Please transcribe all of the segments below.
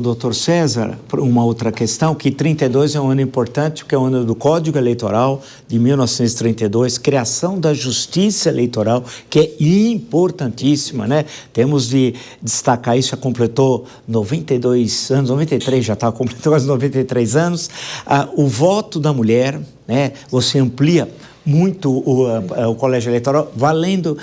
Doutor César, uma outra questão, que 32 é um ano importante, que é o ano do Código Eleitoral de 1932, criação da Justiça Eleitoral, que é importantíssima, né? Temos de destacar isso, já completou 92 anos, 93 já está, completou quase 93 anos, o voto da mulher, né? Você amplia muito o colégio eleitoral, valendo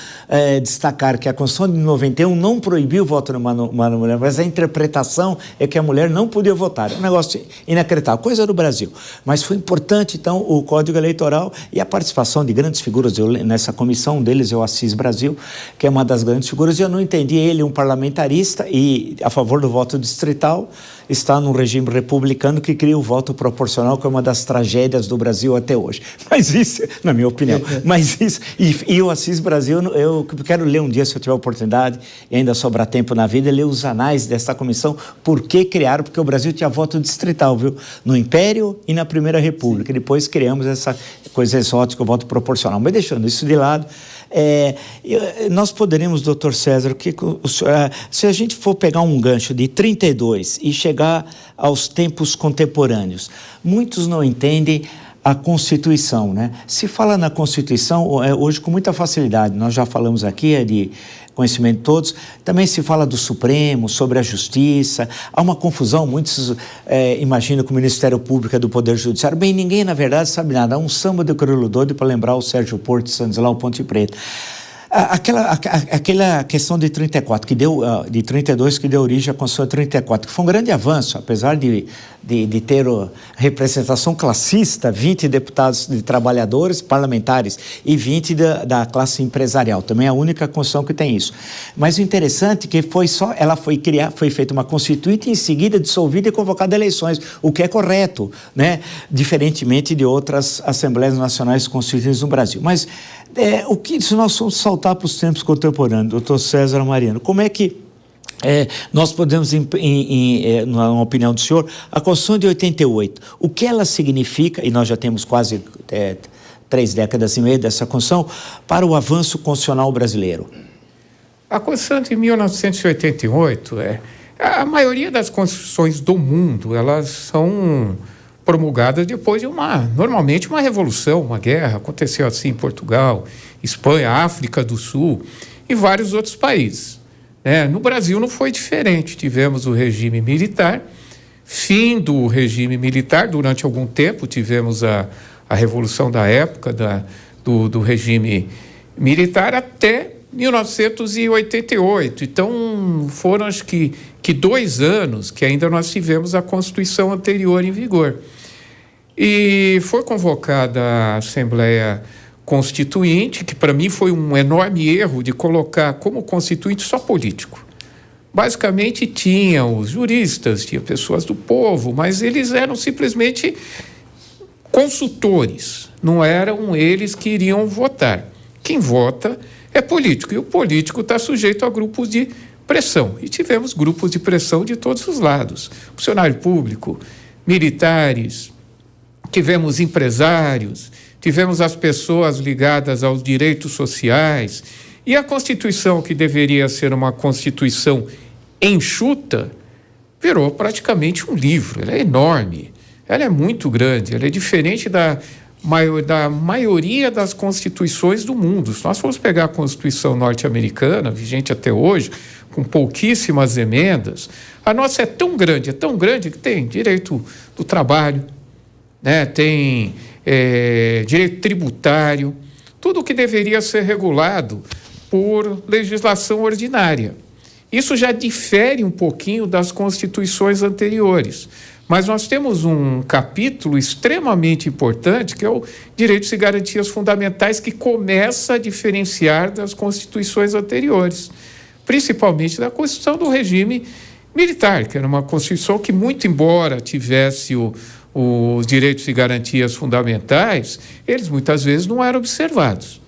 destacar que a Constituição de 91 não proibiu o voto de uma mulher, mas a interpretação é que a mulher não podia votar. É um negócio inacreditável, coisa do Brasil. Mas foi importante, então, o Código Eleitoral e a participação de grandes figuras. Nessa comissão, um deles é o Assis Brasil, que é uma das grandes figuras, e eu não entendi ele, um parlamentarista e a favor do voto distrital, está num regime republicano que cria o voto proporcional, que é uma das tragédias do Brasil até hoje. Mas isso, na minha opinião, mas isso, e o Assis Brasil, eu quero ler um dia, se eu tiver oportunidade, e ainda sobrar tempo na vida, ler os anais dessa comissão, por que criaram, porque o Brasil tinha voto distrital, viu? No Império e na Primeira República, e depois criamos essa coisa exótica, o voto proporcional. Mas deixando isso de lado, nós poderíamos, doutor César, se a gente for pegar um gancho de 32 e chegar aos tempos contemporâneos, muitos não entendem a Constituição, né? Se fala na Constituição hoje com muita facilidade, nós já falamos aqui, é de conhecimento de todos, também se fala do Supremo, sobre a Justiça, há uma confusão, muitos imaginam que o Ministério Público é do Poder Judiciário, bem, ninguém na verdade sabe nada, há um samba de crioulo doido para lembrar o Sérgio Porto Santos lá, o Ponte Preta. Aquela questão de 34, de 32, que deu origem à Constituição de 34, que foi um grande avanço, apesar de ter representação classista, 20 deputados de trabalhadores, parlamentares, e 20 da classe empresarial. Também é a única Constituição que tem isso. Mas o interessante é que foi feita uma Constituinte e em seguida dissolvida e convocada eleições, o que é correto, né? Diferentemente de outras Assembleias Nacionais constituídas no Brasil. Mas se nós formos saltar para os tempos contemporâneos, doutor César Mariano, como é que nós podemos, na opinião do senhor, a Constituição de 88, o que ela significa, e nós já temos quase 3 décadas e meia dessa Constituição, para o avanço constitucional brasileiro? A Constituição de 1988, a maioria das constituições do mundo, elas são promulgadas depois de normalmente uma revolução, uma guerra. Aconteceu assim em Portugal, Espanha, África do Sul e vários outros países. No Brasil não foi diferente, tivemos o regime militar, fim do regime militar, durante algum tempo tivemos a revolução da época do regime militar até 1988, então foram acho que 2 anos que ainda nós tivemos a Constituição anterior em vigor. E foi convocada a Assembleia Constituinte, que para mim foi um enorme erro de colocar como constituinte só político. Basicamente tinha os juristas, tinha pessoas do povo, mas eles eram simplesmente consultores, não eram eles que iriam votar. Quem vota é político, e o político está sujeito a grupos de pressão. E tivemos grupos de pressão de todos os lados. Funcionário público, militares, tivemos empresários, tivemos as pessoas ligadas aos direitos sociais, e a Constituição, que deveria ser uma Constituição enxuta, virou praticamente um livro. Ela é enorme, ela é muito grande, ela é diferente da maioria das constituições do mundo. Se nós formos pegar a Constituição norte-americana, vigente até hoje, com pouquíssimas emendas, a nossa é tão grande que tem direito do trabalho, tem direito tributário, tudo que deveria ser regulado por legislação ordinária. Isso já difere um pouquinho das constituições anteriores, mas nós temos um capítulo extremamente importante, que é o Direitos e Garantias Fundamentais, que começa a diferenciar das constituições anteriores, principalmente da Constituição do regime militar, que era uma Constituição que, muito embora tivesse os direitos e garantias fundamentais, eles muitas vezes não eram observados.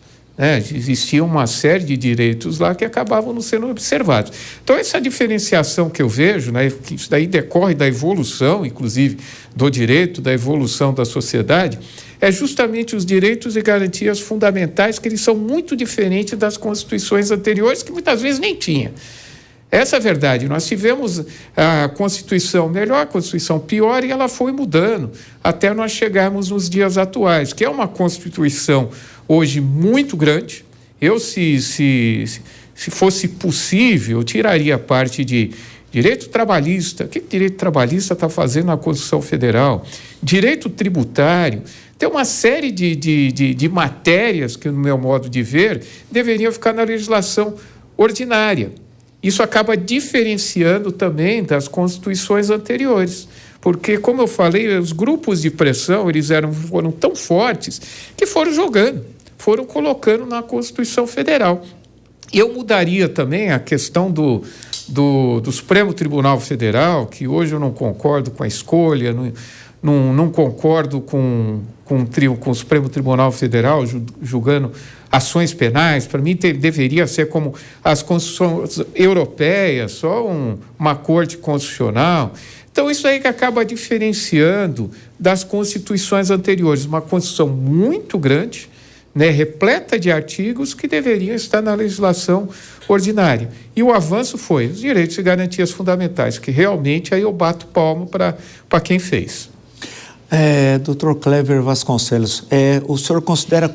Existia uma série de direitos lá que acabavam não sendo observados. Então, essa diferenciação que eu vejo, que isso daí decorre da evolução, inclusive, do direito, da evolução da sociedade, é justamente os direitos e garantias fundamentais, que eles são muito diferentes das constituições anteriores, que muitas vezes nem tinha. Essa é a verdade. Nós tivemos a Constituição melhor, a Constituição pior, e ela foi mudando até nós chegarmos nos dias atuais, que é uma Constituição hoje muito grande. Eu, se fosse possível, eu tiraria a parte de direito trabalhista. O que o direito trabalhista está fazendo na Constituição Federal? Direito tributário. Tem uma série de matérias que, no meu modo de ver, deveriam ficar na legislação ordinária. Isso acaba diferenciando também das constituições anteriores, porque, como eu falei, os grupos de pressão foram tão fortes que foram jogando, foram colocando na Constituição Federal. E eu mudaria também a questão do Supremo Tribunal Federal, que hoje eu não concordo com a escolha, não concordo com o Supremo Tribunal Federal julgando ações penais. Para mim deveria ser como as constituições europeias, só uma corte constitucional. Então isso aí que acaba diferenciando das constituições anteriores, uma Constituição muito grande, né, repleta de artigos que deveriam estar na legislação ordinária. E o avanço foi os direitos e garantias fundamentais, que realmente aí eu bato palmo para quem fez. Dr. Clever Vasconcelos, o senhor considera a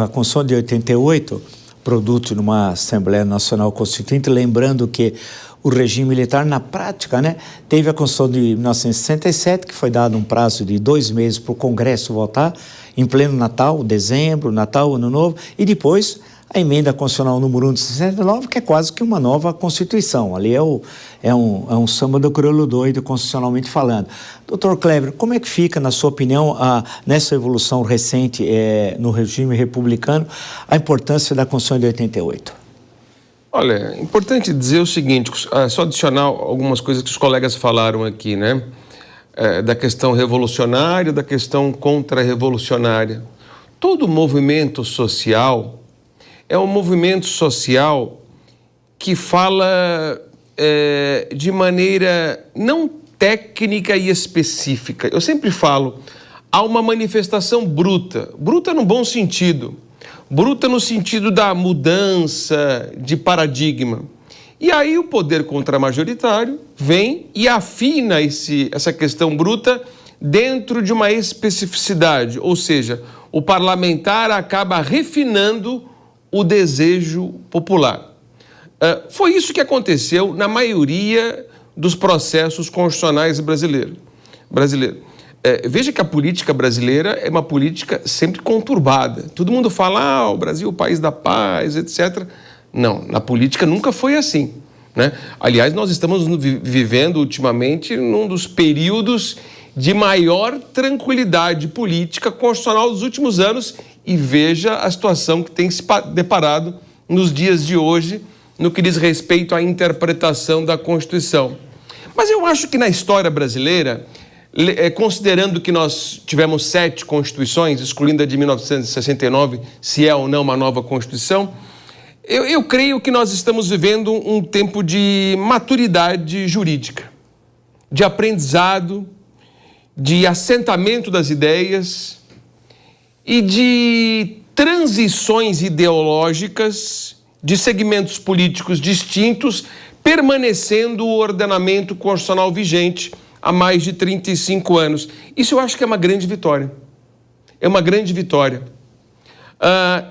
Constituição de 88 produto de uma Assembleia Nacional Constituinte, lembrando que o regime militar, na prática, né, teve a Constituição de 1967, que foi dado um prazo de 2 meses para o Congresso votar, em pleno Natal, dezembro, Natal, Ano Novo, e depois a emenda constitucional número 1 de 69, que é quase que uma nova Constituição. Ali é um samba do crioulo doido, constitucionalmente falando. Doutor Clever, como é que fica, na sua opinião, nessa evolução recente no regime republicano, a importância da Constituição de 88? Olha, é importante dizer o seguinte, só adicionar algumas coisas que os colegas falaram aqui, né? Da questão revolucionária, da questão contra-revolucionária. Todo movimento social é um movimento social que fala de maneira não técnica e específica. Eu sempre falo, há uma manifestação bruta no bom sentido, bruta no sentido da mudança de paradigma. E aí o poder contramajoritário vem e afina essa questão bruta dentro de uma especificidade, ou seja, o parlamentar acaba refinando o desejo popular. Foi isso que aconteceu na maioria dos processos constitucionais brasileiros. Veja que a política brasileira é uma política sempre conturbada. Todo mundo fala, o Brasil é o país da paz, etc. Não, na política nunca foi assim, né? Aliás, nós estamos vivendo ultimamente num dos períodos de maior tranquilidade política constitucional dos últimos anos, e veja a situação que tem se deparado nos dias de hoje no que diz respeito à interpretação da Constituição. Mas eu acho que na história brasileira, considerando que nós tivemos 7 constituições, excluindo a de 1969, se é ou não uma nova Constituição, eu creio que nós estamos vivendo um tempo de maturidade jurídica, de aprendizado, de assentamento das ideias e de transições ideológicas de segmentos políticos distintos, permanecendo o ordenamento constitucional vigente há mais de 35 anos. Isso eu acho que é uma grande vitória. É uma grande vitória.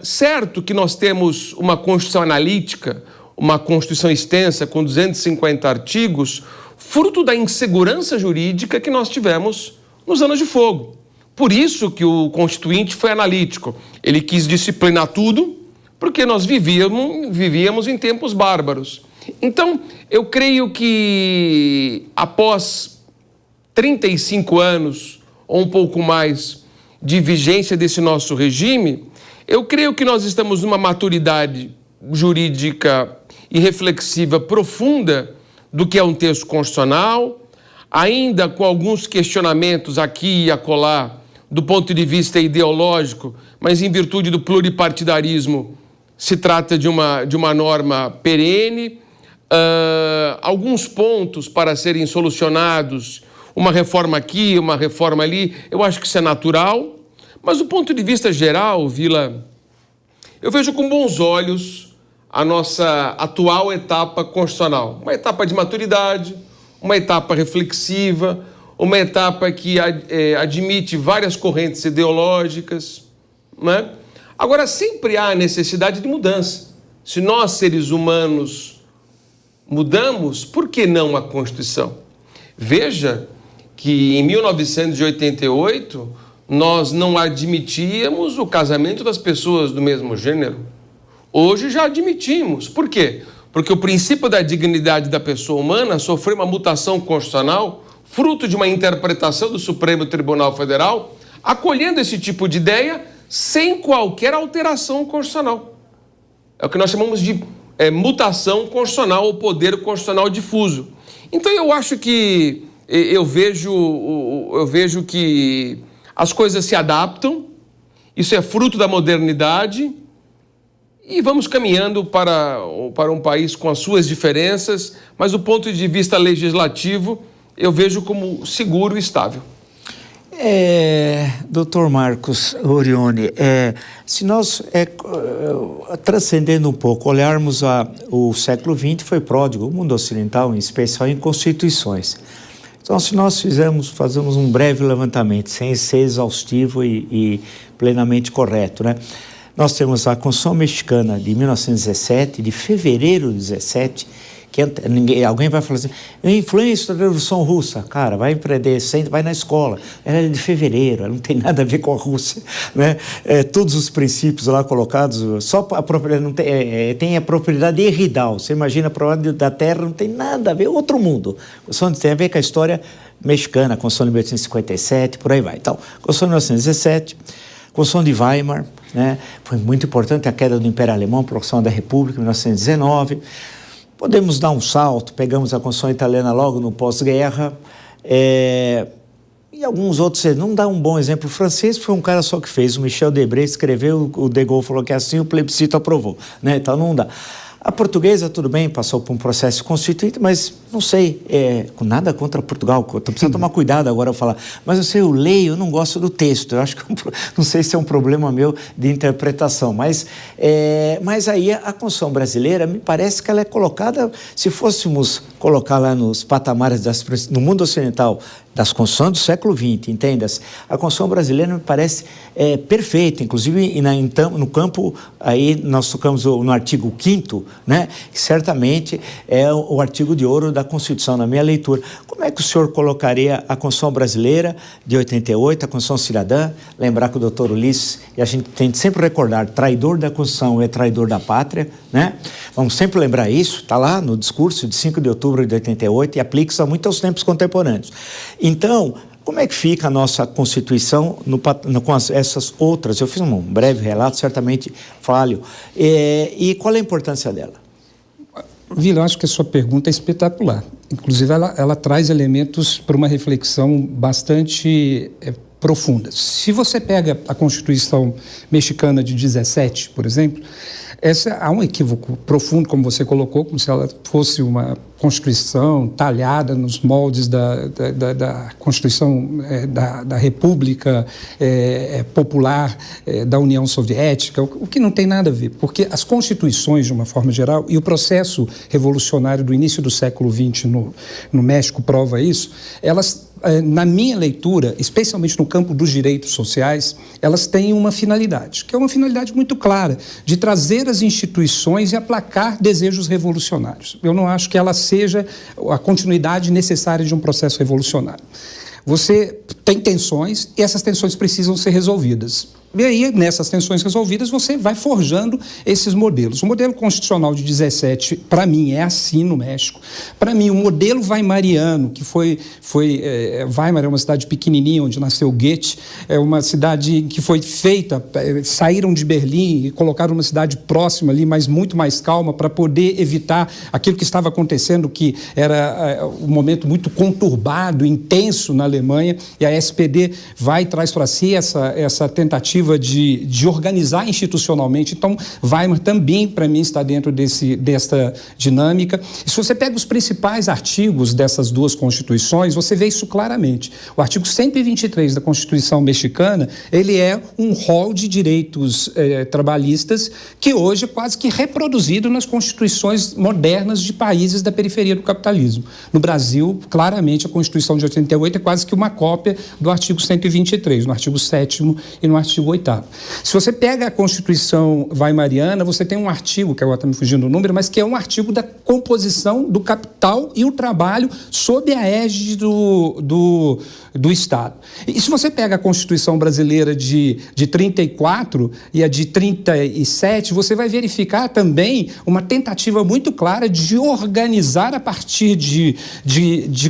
Certo que nós temos uma Constituição analítica, uma Constituição extensa com 250 artigos, fruto da insegurança jurídica que nós tivemos nos anos de fogo. Por isso que o Constituinte foi analítico. Ele quis disciplinar tudo, porque nós vivíamos em tempos bárbaros. Então, eu creio que após 35 anos, ou um pouco mais, de vigência desse nosso regime, eu creio que nós estamos numa maturidade jurídica e reflexiva profunda do que é um texto constitucional, ainda com alguns questionamentos aqui e acolá do ponto de vista ideológico, mas em virtude do pluripartidarismo se trata de uma norma perene, alguns pontos para serem solucionados, uma reforma aqui, uma reforma ali, eu acho que isso é natural, mas do ponto de vista geral, Vila, eu vejo com bons olhos a nossa atual etapa constitucional. Uma etapa de maturidade, uma etapa reflexiva, uma etapa que admite várias correntes ideológicas, né? Agora, sempre há necessidade de mudança. Se nós, seres humanos, mudamos, por que não a Constituição? Veja que em 1988 nós não admitíamos o casamento das pessoas do mesmo gênero. Hoje já admitimos. Por quê? Porque o princípio da dignidade da pessoa humana sofreu uma mutação constitucional, fruto de uma interpretação do Supremo Tribunal Federal, acolhendo esse tipo de ideia sem qualquer alteração constitucional. É o que nós chamamos de mutação constitucional ou poder constitucional difuso. Então eu acho que eu vejo que as coisas se adaptam, isso é fruto da modernidade e vamos caminhando para um país com as suas diferenças, mas do ponto de vista legislativo eu vejo como seguro e estável. Doutor Marcos Orione, se nós, transcendendo um pouco, olharmos o século XX, foi pródigo, o mundo ocidental, em especial em constituições. Então, se nós fazemos um breve levantamento, sem ser exaustivo e plenamente correto, né? Nós temos a Constituição Mexicana de 1917, de fevereiro de 17, alguém vai falar assim, influência da Revolução Russa. Cara, vai empreender, vai na escola. Ela é de fevereiro, ela não tem nada a ver com a Rússia, né? Todos os princípios lá colocados, só a propriedade, tem a propriedade herridal. Você imagina a propriedade da terra, não tem nada a ver, outro mundo. Tem a ver com a história mexicana, a Constituição de 1857, por aí vai. Então, Constituição de 1917, Constituição de Weimar, né? Foi muito importante a queda do Império Alemão, a proclamação da República, em 1919. Podemos dar um salto, pegamos a Constituição Italiana logo no pós-guerra, e alguns outros, não dá um bom exemplo. O francês foi um cara só que fez, o Michel Debré escreveu, o De Gaulle falou que é assim, o plebiscito aprovou, né? Então não dá. A portuguesa, tudo bem, passou por um processo constituinte, mas não sei, nada contra Portugal, precisa tomar cuidado agora ao falar. Mas eu leio, eu não gosto do texto, eu acho que não sei se é um problema meu de interpretação, mas aí a Constituição brasileira, me parece que ela é colocada, se fôssemos colocar lá nos patamares no mundo ocidental, das Constituições do século XX, entenda-se, a Constituição brasileira me parece perfeita, inclusive no campo, aí nós tocamos no artigo 5º, né, que certamente é o artigo de ouro da Constituição, na minha leitura. Como é que o senhor colocaria a Constituição brasileira de 88, a Constituição cidadã? Lembrar que o doutor Ulisses, e a gente tem que sempre recordar, traidor da Constituição é traidor da pátria, né? Vamos sempre lembrar isso, está lá no discurso de 5 de outubro de 88 e aplica-se muito aos tempos contemporâneos. Então, como é que fica a nossa Constituição com essas outras? Eu fiz um breve relato, certamente falho. E qual é a importância dela? Vila, eu acho que a sua pergunta é espetacular. Inclusive, ela traz elementos para uma reflexão bastante profunda. Se você pega a Constituição Mexicana de 17, por exemplo, há um equívoco profundo, como você colocou, como se ela fosse uma Constituição talhada nos moldes da Constituição da República Popular da União Soviética, o que não tem nada a ver, porque as constituições, de uma forma geral, e o processo revolucionário do início do século XX no México prova isso, elas, na minha leitura, especialmente no campo dos direitos sociais, elas têm uma finalidade, que é uma finalidade muito clara, de trazer as instituições e aplacar desejos revolucionários. Eu não acho que ela seja a continuidade necessária de um processo revolucionário. Você tem tensões e essas tensões precisam ser resolvidas. E aí, nessas tensões resolvidas, você vai forjando esses modelos. O modelo constitucional de 17, para mim, é assim no México. Para mim, o modelo weimariano, que Weimar é uma cidade pequenininha, onde nasceu Goethe, é uma cidade que foi feita, saíram de Berlim e colocaram uma cidade próxima ali, mas muito mais calma, para poder evitar aquilo que estava acontecendo, que era um momento muito conturbado, intenso na Alemanha, e a SPD vai e traz para si essa tentativa tentativa de organizar institucionalmente. Então, Weimar também, para mim, está dentro desta dinâmica. E se você pega os principais artigos dessas duas constituições, você vê isso claramente. O artigo 123 da Constituição mexicana, ele é um rol de direitos trabalhistas que hoje é quase que reproduzido nas constituições modernas de países da periferia do capitalismo. No Brasil, claramente, a Constituição de 88 é quase que uma cópia do artigo 123, no artigo 7º e no artigo 8º. Se você pega a Constituição weimariana, você tem um artigo, que agora está me fugindo o número, mas que é um artigo da composição do capital e o trabalho sob a égide do Estado. E se você pega a Constituição brasileira de 34 e a de 37, você vai verificar também uma tentativa muito clara de organizar a partir de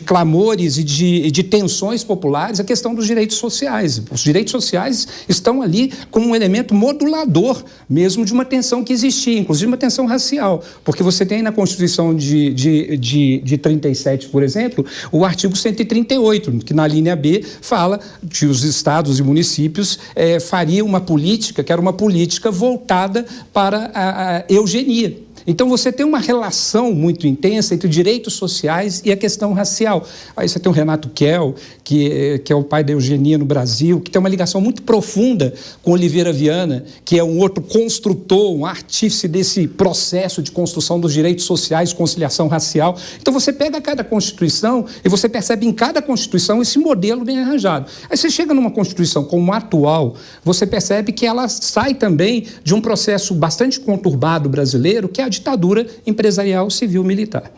clamores e de tensões populares a questão dos direitos sociais. Os direitos sociais estão ali como um elemento modulador mesmo de uma tensão que existia, inclusive uma tensão racial, porque você tem na Constituição de 37, por exemplo, o artigo 138, que na linha B fala que os estados e municípios fariam uma política, que era uma política voltada para a eugenia. Então, você tem uma relação muito intensa entre direitos sociais e a questão racial. Aí você tem o Renato Kell, que é o pai da eugenia no Brasil, que tem uma ligação muito profunda com Oliveira Viana, que é um outro construtor, um artífice desse processo de construção dos direitos sociais, de conciliação racial. Então, você pega cada Constituição e você percebe em cada Constituição esse modelo bem arranjado. Aí você chega numa Constituição como a atual, você percebe que ela sai também de um processo bastante conturbado brasileiro, que é a ditadura empresarial civil-militar.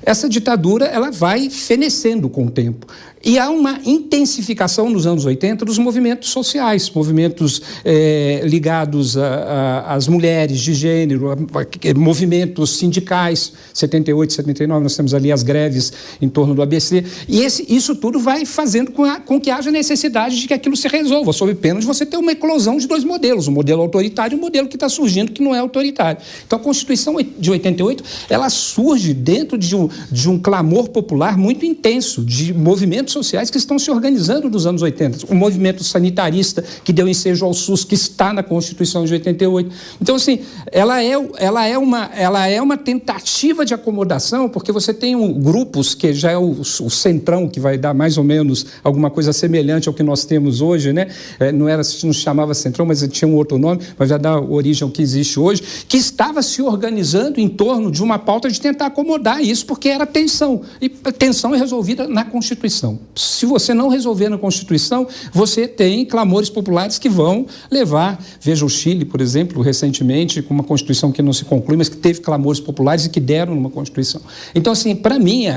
Essa ditadura, ela vai fenecendo com o tempo. E há uma intensificação nos anos 80 dos movimentos sociais, movimentos ligados às mulheres de gênero, movimentos sindicais, 78, 79, nós temos ali as greves em torno do ABC, e isso tudo vai fazendo com que haja necessidade de que aquilo se resolva, sob pena de você ter uma eclosão de dois modelos, um modelo autoritário e um modelo que está surgindo que não é autoritário. Então, a Constituição de 88, ela surge dentro de um clamor popular muito intenso, de movimentos sociais que estão se organizando nos anos 80. O movimento sanitarista que deu ensejo ao SUS, que está na Constituição de 88. Então, assim, ela é uma tentativa de acomodação, porque você tem grupos que já é o centrão, que vai dar mais ou menos alguma coisa semelhante ao que nós temos hoje, né? Não se chamava centrão, mas tinha um outro nome, mas vai dar origem ao que existe hoje, que estava se organizando em torno de uma pauta de tentar acomodar isso, porque era tensão. E a tensão é resolvida na Constituição. Se você não resolver na Constituição, você tem clamores populares que vão levar, veja o Chile, por exemplo, recentemente, com uma Constituição que não se conclui, mas que teve clamores populares e que deram numa Constituição. Então, assim, para mim,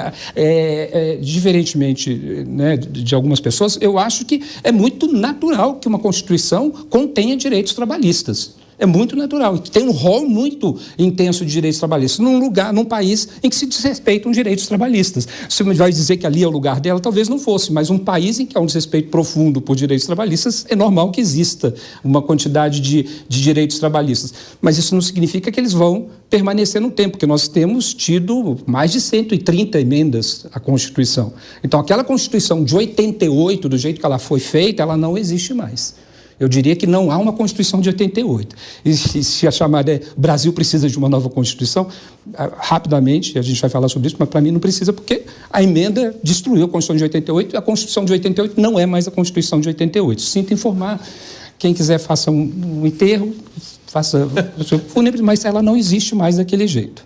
diferentemente, né, de algumas pessoas, eu acho que é muito natural que uma Constituição contenha direitos trabalhistas. É muito natural. Tem um rol muito intenso de direitos trabalhistas num país em que se desrespeitam direitos trabalhistas. Você vai dizer que ali é o lugar dela? Talvez não fosse, mas um país em que há um desrespeito profundo por direitos trabalhistas, é normal que exista uma quantidade de direitos trabalhistas. Mas isso não significa que eles vão permanecer no tempo, porque nós temos tido mais de 130 emendas à Constituição. Então, aquela Constituição de 88, do jeito que ela foi feita, ela não existe mais. Eu diria que não há uma Constituição de 88. E se a chamada é Brasil precisa de uma nova Constituição, rapidamente, a gente vai falar sobre isso, mas para mim não precisa, porque a emenda destruiu a Constituição de 88 e a Constituição de 88 não é mais a Constituição de 88. Sinto informar, quem quiser faça um enterro, faça o seu fúnebre, mas ela não existe mais daquele jeito.